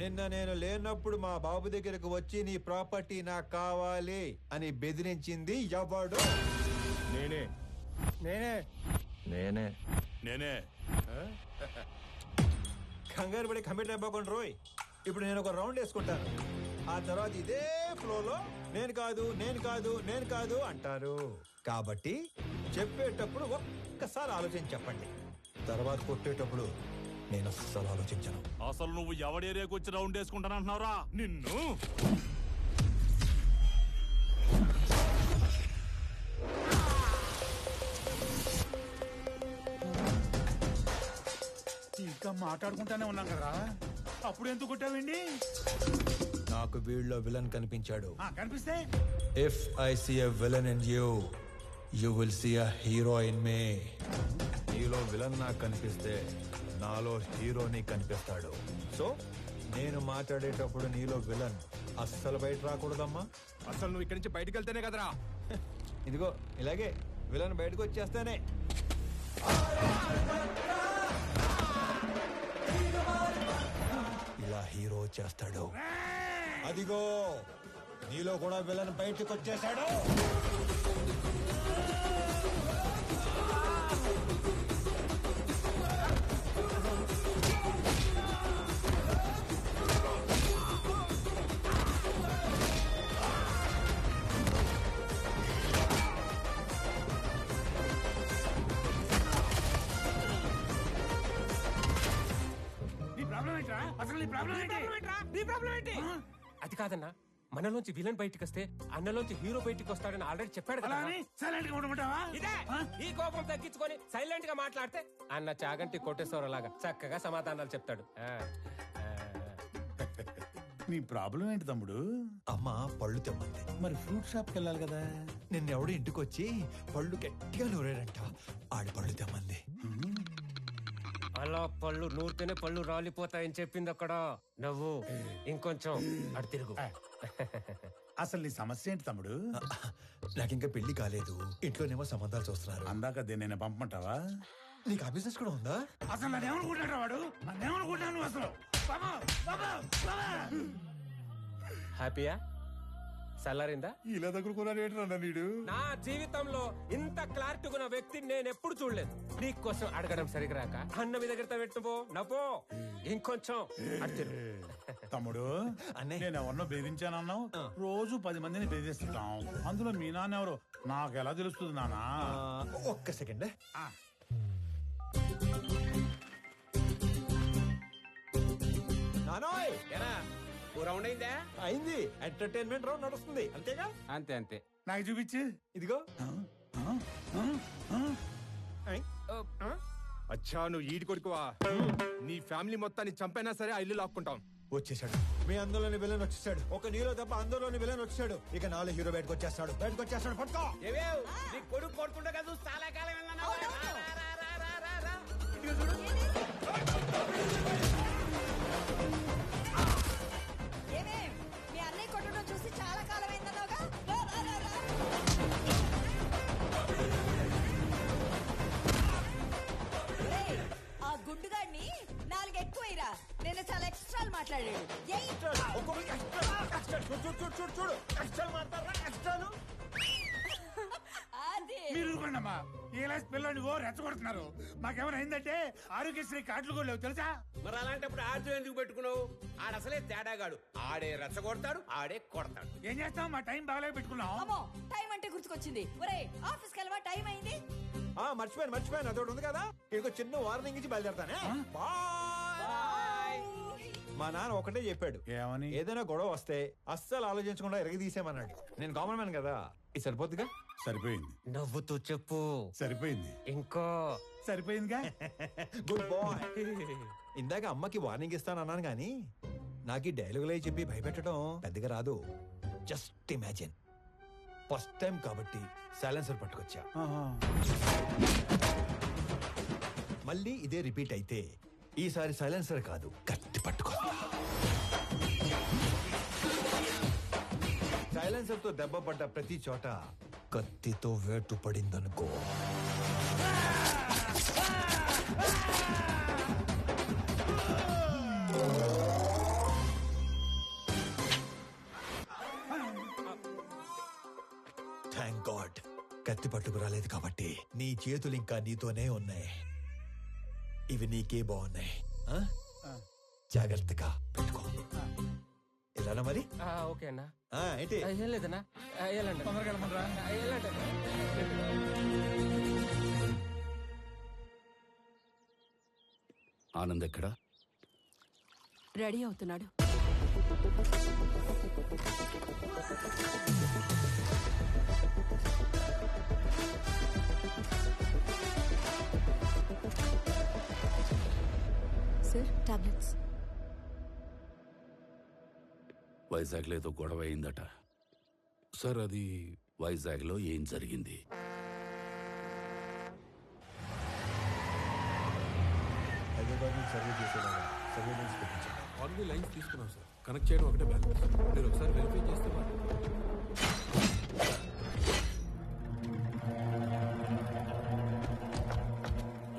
నిన్న నేను లేనప్పుడు మా బాబు దగ్గరకు వచ్చి నీ ప్రాపర్టీ నాకు కావాలి అని బెదిరించింది ఎవడు? నేనే నేనే నేనే నేనే. కంగారు పడి కమిట్ అయిపోకుండా రోయ్. ఇప్పుడు నేను ఒక రౌండ్ వేసుకుంటాను. ఆ తర్వాత ఇదే ఫ్లోలో నేను కాదు నేను కాదు నేను కాదు అంటారు. కాబట్టి చెప్పేటప్పుడు ఒక్కసారి ఆలోచించి చెప్పండి. తర్వాత కొట్టేటప్పుడు నేను అస్సలు ఆలోచించను. అసలు నువ్వు ఎవడి ఏరియాకి వచ్చి రౌండ్ వేసుకుంటానంటున్నావురా నిన్ను? ఇంకా మాట్లాడుకుంటానే ఉన్నాం కదా, అప్పుడు ఎందుకు కొట్టావండి? నాకు వీళ్ళలో విలన్ కనిపించాడు. కనిపిస్తే If I see a villain in you, you will see a hero in me. నీలో విలన్ నాకు కనిపిస్తే నాలో హీరోని కనిపిస్తాడు. సో నేను మాట్లాడేటప్పుడు నీలో విలన్ అస్సలు బయట రాకూడదమ్మా. అసలు నువ్వు ఇక్కడి నుంచి బయటకు వెళ్తేనే కదరా. ఇదిగో ఇలాగే విలన్ బయటకు వచ్చేస్తానే. ఇలా హీరో వచ్చేస్తాడు. అదిగో నీలో కూడా విలన్ బయటకు వచ్చేసాడు. అది కాదన్నా, మనలోంచి విలన్ బయటికి వస్తే అన్నలోంచి హీరో బయటికి వస్తాడని ఆల్రెడీ చెప్పాడు కదా. ఇదే ఈ కోపం తగ్గించుకొని సైలెంట్ గా మాట్లాడితే అన్న చాగంటి కోటేశ్వర లాగా చక్కగా సమాధానాలు చెప్తాడు. నీ ప్రాబ్లం ఏంటి తమ్ముడు? అమ్మ పళ్ళు తెమ్మంది. మరి ఫ్రూట్ షాప్కి వెళ్ళాలి కదా. నిన్నెవడు ఇంటికి వచ్చి పళ్ళు గట్టిగా నూరాడంట. ఆడి పళ్ళు తెమ్మంది. అలా పళ్ళు నూరితేనే పళ్ళు రాలిపోతాయని చెప్పింది అక్కడ. నవ్వు ఇంకొంచెం అటు తిరుగు. అసలు నీ సమస్య ఏంటి తమ్ముడు? నాకింకా పెళ్లి కాలేదు. ఇంట్లోనేమో సంబంధాలు చూస్తున్నారు. అందాక దీన్ని పంపమంటావా? నీకు ఆ బిజినెస్ కూడా ఉందా? అసలు నన్నేమనుకుంటాడు వాడు? నన్నేమనుకుంటాను అసలు? హ్యాపీయా? సల్లారిందా? ఇలా దగ్గర నీడు నా జీవితంలో ఇంత క్లారిటీగా ఉన్న వ్యక్తిని నేను ఎప్పుడు చూడలేదు. నీకోసం అడగడం సరిగ్రాక అన్న మీ దగ్గర పెట్టుపో నవ్వో ఇంకొంచెం అడిచారు. తమ్ముడు అన్నయ్య. నేను ఎవరినో బెదిరించానన్నావు. రోజు 10 మందిని బెదిరిస్తుంటాం. అందులో మీ నాన్న ఎవరు నాకు ఎలా తెలుస్తుంది నానా? ఒక్క సెకండ్. నానోయ్ రౌండ్ అయిందా? అయింది. ఎంటర్టైన్మెంట్ రౌండ్ నడుస్తుంది అంతేగా? అంతే అంతే. నాకు చూపించు. ఇదిగో. అచ్చా నువ్వు ఈడి కొడుకువా? నీ ఫ్యామిలీ మొత్తాన్ని చంపైనా సరే ఆ ఇల్లు లాక్కుంటాం. వచ్చేసాడు. మీ అందులోని విలన్ వచ్చేసాడు. ఒక నీలో తప్ప అందులోని విలన్ వచ్చాడు. ఇక నాలో హీరో బయటకు వచ్చేస్తాడు. పట్టుకో. కొడుకు కొడుతుండే కదా చాలా కాలం మీ అన్నయ్య కొట్టడం చూసి చాలా కాలం అయిందన్నావుగా. ఆ గుండుగాడిని 4 ఎక్కువైరా. నేను చాలా ఎక్స్ట్రాలు మాట్లాడాడు. మీరు ఊరుకోండమ్మా. ఏలాస్ పిల్లని ఓ రెచ్చగొడుతున్నారు. మాకేమైనా అయిందంటే ఆరోగ్యశ్రీ కార్డులు కూడా లేవు తెలుసా? మరి అలాంటప్పుడు ఆర్జు ఎందుకు పెట్టుకున్నావు? ఆడసలే తేడాగాడు. ఆడే రెచ్చగొడతాడు, ఆడే కొడతాడు. ఏం చేస్తాం? మా టైం బాగాలే పెట్టుకున్నాం. అమ్మో టైం అంటే గుర్తుకొచ్చింది. ఒరే ఆఫీస్కి వెళ్ళవా? టైం అయింది. మర్చిపోయాను. అదొకటి ఉంది కదా. ఇక చిన్న వార్నింగ్ ఇచ్చి బయలుదేరతానే. మా నాన్న ఒకటే చెప్పాడు. ఏమని? ఏదైనా గొడవ వస్తే అస్సలు ఆలోచించకుండా ఎరగదీసేమన్నాడు. నేను కామన్ మ్యాన్ కదా, ఇది సరిపోద్దిగా. సరిపోయింది. నవ్వుతూ చెప్పు. సరిపోయింది. ఇంకో సరిపోయిందిగా. Good bye. ఇందాక అమ్మకి వార్నింగ్ ఇస్తానన్నాను గాని నాకు ఈ డైలాగులే చెప్పి భయపెట్టడం పెద్దగా రాదు. Just imagine. ఫస్ట్ టైం కాబట్టి సైలెన్సర్ పట్టుకొచ్చా. మళ్ళీ ఇదే రిపీట్ అయితే ఈసారి సైలెన్సర్ కాదు కత్తి పట్టుకొస్తా. సైలెన్సర్ తో దెబ్బ పడ్డ ప్రతి చోట కత్తితో వేటు పడిందనుకో. కత్తి పట్టుకు రాలేదు కాబట్టి నీ చేతులు ఇంకా నీతోనే ఉన్నాయి. ఇవి నీకే బాగున్నాయి. ఆ? జాగ్రత్తగా పెట్టుకో. ఇలానా మరి? ఓకే అన్నా. ఏంటి? ఏం లేదన్నా, వెళ్ళండి. తొందరగా వెళ్ళమనరా. వెళ్ళండి. ఆనంద్ ఎక్కడా? రెడీ అవుతున్నాడు. Sir, tablets. వైజాగ్లో ఏదో గొడవ అయిందట. సార్, అది వైజాగ్లో ఏం జరిగింది? హైదరాబాద్ నుంచి సర్వే చేసేలాగా సర్వేలెన్స్ పెట్టించాను. ఆల్రెడీ లైన్స్ తీసుకున్నాం సార్. కనెక్ట్ చేయడం ఒకటే బ్యాలెన్స్. మీరు ఒకసారి వెరిఫై చేస్తే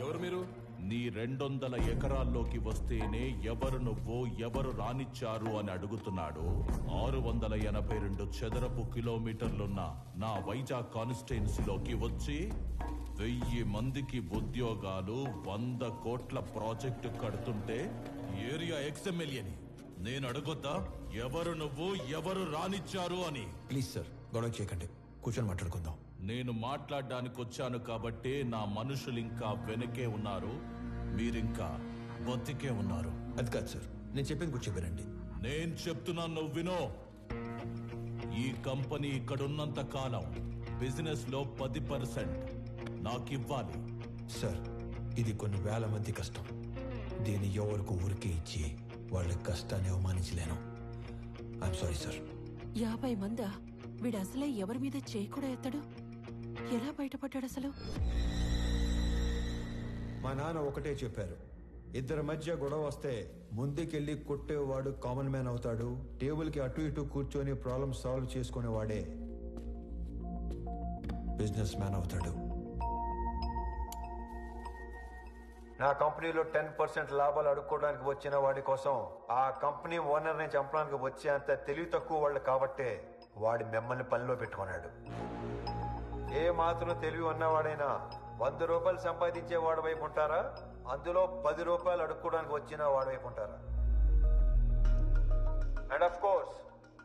ఎవరు మీరు? నీ 200 ఎకరాల్లోకి వస్తేనే ఎవరు నువ్వు, ఎవరు రానిచ్చారు అని అడుగుతున్నాడు. 682 చదరపు కిలోమీటర్లున్న నా వైజాగ్ కాన్స్టిట్యున్సీలోకి వచ్చి 1000 మందికి ఉద్యోగాలు, 100 కోట్ల ప్రాజెక్టు కడుతుంటే ఏరియా ఎక్స్ఎమ్మెల్యేని నేను అడగొద్దా ఎవరు నువ్వు, ఎవరు రానిచ్చారు అని? ప్లీజ్ సార్, గొడవ చేయకండి, కూర్చొని మాట్లాడుకుందాం. నేను మాట్లాడడానికి వచ్చాను కాబట్టి నా మనుషులు ఇంకా వెనకే ఉన్నారు, మీరింకా బతికే ఉన్నారు. అది కాదు సార్, నేను చెప్పింది కూర్చోబెరండి. నేను చెప్తున్నాను, నువ్వు వినో. ఈ కంపెనీ ఇక్కడున్నంత కాలం బిజినెస్ లో 10% నాకివ్వాలి. సార్, ఇది కొన్ని వేల మంది కష్టం. దీన్ని ఎవరికి ఊరికే ఇచ్చి వాళ్ళ కష్టాన్ని అవమానించలేను. I'm sorry sir. 50 మందా? వీడు అసలే ఎవరి మీద చేయి కూడా ఎత్తడు. ఎలా బయటపడ్డాడు అసలు? మా నాన్న ఒకటే చెప్పారు, ఇద్దరి మధ్య గొడవ వస్తే ముందుకెళ్ళి కొట్టేవాడు కామన్ మ్యాన్ అవుతాడు, టేబుల్కి అటు ఇటు కూర్చొని ప్రాబ్లమ్ సాల్వ్ చేసుకునేవాడే బిజినెస్ మ్యాన్ అవుతాడు. నా కంపెనీలో 10% లాభాలు అడుక్కోవడానికి వచ్చిన వాడి కోసం ఆ కంపెనీ ఓనర్ని చంపడానికి వచ్చే అంత తెలివి తక్కువ వాళ్ళు కాబట్టే వాడి మిమ్మల్ని పనిలో పెట్టుకున్నాడు. ఏ మాత్రం తెలివి ఉన్నవాడైనా 100 రూపాయలు సంపాదించే వాడి వైపు ఉంటారా, అందులో 10 రూపాయలు అడుక్కోవడానికి వచ్చిన వాడి వైపు ఉంటారా? అండ్ ఆఫ్ కోర్స్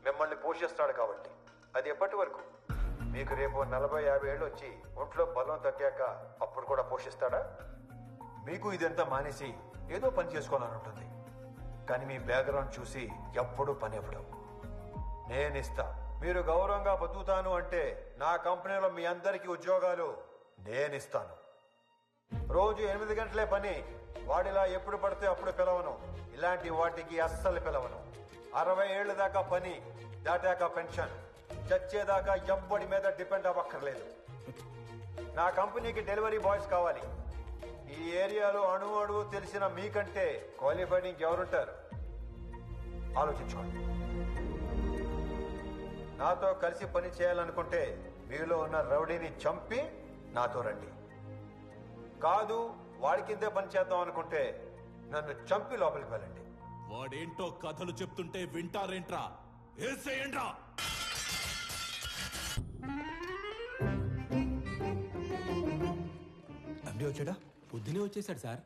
మిమ్మల్ని పోషిస్తాడు కాబట్టి. అది ఎప్పటి వరకు? మీకు రేపు 40-50 ఏళ్ళు వచ్చి ఒంట్లో బలం తగ్గాక అప్పుడు కూడా పోషిస్తాడా? మీకు ఇదంతా మానేసి ఏదో పని చేసుకోవాలని ఉంటుంది, కానీ మీ బ్యాక్గ్రౌండ్ చూసి ఎప్పుడూ పని ఇవ్వడం. నేనిస్తా. మీరు గౌరవంగా బతుకుతాను అంటే నా కంపెనీలో మీ అందరికీ ఉద్యోగాలు నేనిస్తాను. రోజు 8 గంటలే పని. వాడిలా ఎప్పుడు పడితే అప్పుడు పిలవను. ఇలాంటి వాటికి అస్సలు పిలవను. 60 ఏళ్ళ దాకా పని, దాటాక పెన్షన్. చచ్చేదాకా ఎవ్వడి మీద డిపెండ్ అవ్వక్కర్లేదు. నా కంపెనీకి డెలివరీ బాయ్స్ కావాలి. ఈ ఏరియాలో అణువు తెలిసిన మీకంటే క్వాలిఫైడ్ ఇంకెవరుంటారు? ఆలోచించుకోండి. నాతో కలిసి పని చేయాలనుకుంటే మీలో ఉన్న రౌడీని చంపి నాతో రండి. కాదు, వాడి కిందే పని చేద్దాం అనుకుంటే నన్ను చంపి లోపలికి వెళ్ళండి. వాడేంటో కథలు చెప్తుంటే వింటారేంట్రా? ఏసేయండ్రా. అండి వచ్చాడా? పొద్దునే వచ్చేసాడు సార్.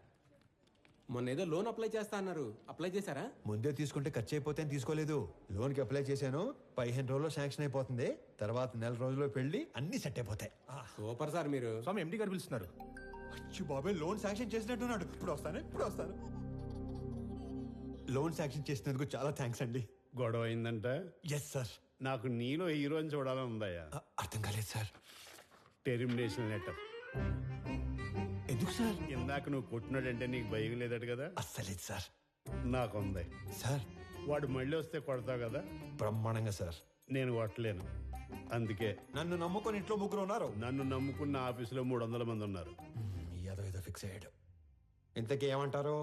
మొన్న ఏదో లోన్ అప్లై చేస్తా అన్నారు, అప్లై చేశారా? ముందే తీసుకుంటే ఖర్చు అయిపోతే తీసుకోలేదు. లోన్కి అప్లై చేశాను, 15 రోజుల్లో శాంక్షన్ అయిపోతుంది. తర్వాత 1 రోజుల్లో పెళ్లి, అన్ని సెట్ అయిపోతాయి. సూపర్ సార్ మీరు. స్వామి, ఎండి గారు పిలుస్తున్నారు. అచ్చి బాబాయ్, లోన్ శాంక్షన్ చేసినట్టున్నాడు. ఇప్పుడు వస్తాను. లోన్ శాంక్షన్ చేసినందుకు చాలా థ్యాంక్స్ అండి. గొడవ అయిందంట? Yes sir. నాకు నీలో హీరోని చూడాలని ఉందయ్యా. అర్థం కాలేదు సార్. Termination letter. ఎందుకు సార్? ఇందాక నువ్వు కొట్టినాడంటే నీకు భయం లేదట కదా? అస్సలేదు సార్. నాకుంది సార్. వాడు మళ్ళీ వస్తే కొడతావు కదా? బ్రహ్మాండంగా సార్. నేను కొట్టలేను, అందుకే. నన్ను నమ్ముకొని ఇంట్లో 3 ఉన్నారు. నన్ను నమ్ముకున్న ఆఫీసులో 300 మంది ఉన్నారు. ఏదో ఫిక్స్ అయ్యాడు. ఇంతకీ ఏమంటారు?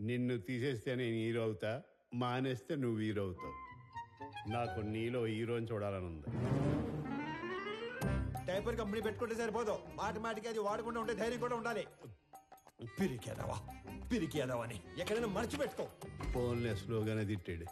నిన్ను తీసేస్తే నేను హీరో అవుతా, మానేస్తే నువ్వు హీరో అవుతావు. నాకు నీలో హీరోని చూడాలని ఉంది. డైపర్ కంపెనీ పెట్టుకుంటే సరిపోదు, మాటికి అది వాడకుండా ఉంటే ధైర్యం కూడా ఉండాలి. పిరికి ఎదవా అని ఎక్కడైనా మర్చిపెట్టుకో. ఫోన్లే స్లోగానే తిట్టాడు.